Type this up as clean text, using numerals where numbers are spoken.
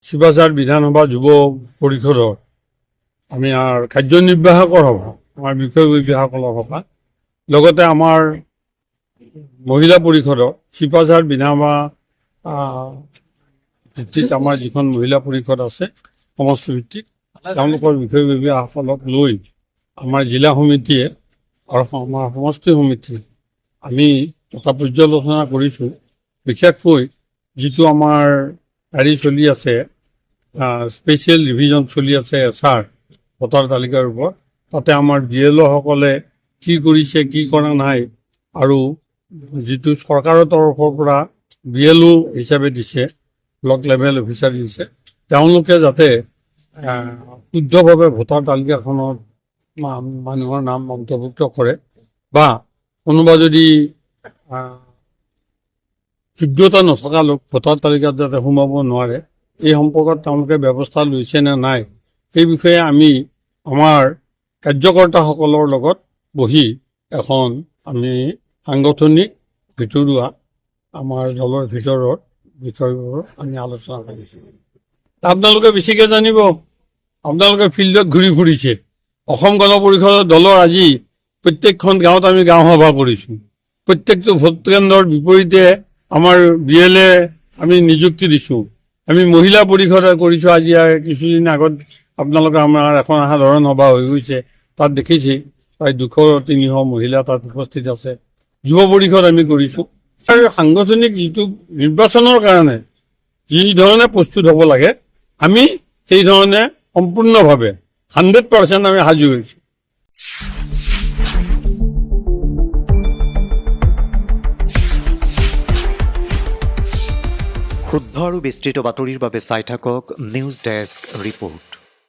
শিৱাচাৰ বিধানসভা যুৱ পৰিষদৰ আমি আৰ কাৰ্যনিৰ্বাহকৰ সভা আমাৰ বিষয়ববীয়াসকলৰ সভা লগতে আমাৰ মহিলা পৰিষদৰ শিৱাচাৰ বিধানসভা ভিত্তিত আমাৰ যিখন মহিলা পৰিষদ আছে সমষ্টি ভিত্তিক তেওঁলোকৰ বিষয়ববীয়াসকলক লৈ আমাৰ জিলা সমিতিয়ে আৰু আমাৰ সমষ্টি সমিতি আমি এটা পৰ্যালোচনা কৰিছোঁ। বিশেষকৈ যিটো আমাৰ হেৰি চলি আছে স্পেচিয়েল ৰিভিজন চলি আছে এছআৰ ভোটাৰ তালিকাৰ ওপৰত, তাতে আমাৰ BLOসকলে কি কৰিছে কি কৰা নাই আৰু যিটো চৰকাৰৰ তৰফৰ পৰা BLO হিচাপে দিছে ব্লক লেভেল অফিচাৰ দিছে, তেওঁলোকে যাতে শুদ্ধভাৱে ভোটাৰ তালিকাখনত মানুহৰ নাম অন্তৰ্ভুক্ত কৰে বা কোনোবা যদি যোগ্যতা নথকা লোক ভোটাৰ তালিকাত যাতে সোমাব নোৱাৰে এই সম্পৰ্কত তেওঁলোকে ব্যৱস্থা লৈছে নে নাই এই বিষয়ে আমি আমাৰ কাৰ্যকৰ্তাসকলৰ লগত বহি এখন আমি সাংগঠনিক ভিতৰুৱা আমাৰ দলৰ ভিতৰত বিষয়বোৰ আমি আলোচনা কৰিছোঁ। আপোনালোকে বেছিকৈ জানিব, আপোনালোকে ফিল্ডত ঘূৰি ফুৰিছে। অসম গণ পৰিষদৰ দলৰ আজি প্ৰত্যেকখন গাঁৱত আমি গাঁও সভা কৰিছোঁ। প্ৰত্যেকটো ভোট কেন্দ্ৰৰ বিপৰীতে আমাৰ BLA আমি নিযুক্তি দিছোঁ। আমি মহিলা পৰিষদে কৰিছোঁ। আজি কিছুদিন আগত আপোনালোকে আমাৰ এখন সাধাৰণ সভা হৈ গৈছে, তাত দেখিছে প্ৰায় 200-300 মহিলা তাত উপস্থিত আছে। যুৱ পৰিষদ আমি কৰিছোঁ। আৰু সাংগঠনিক যিটো নিৰ্বাচনৰ কাৰণে যি ধৰণে প্ৰস্তুত হ'ব লাগে আমি সেই ধৰণে সম্পূৰ্ণভাৱে 100% আমি সাজু হৈছোঁ। শুদ্ধ আৰু বিস্তৃত বাতৰিৰ বাবে চাই থাকক নিউজ ডেস্ক ৰিপৰ্ট।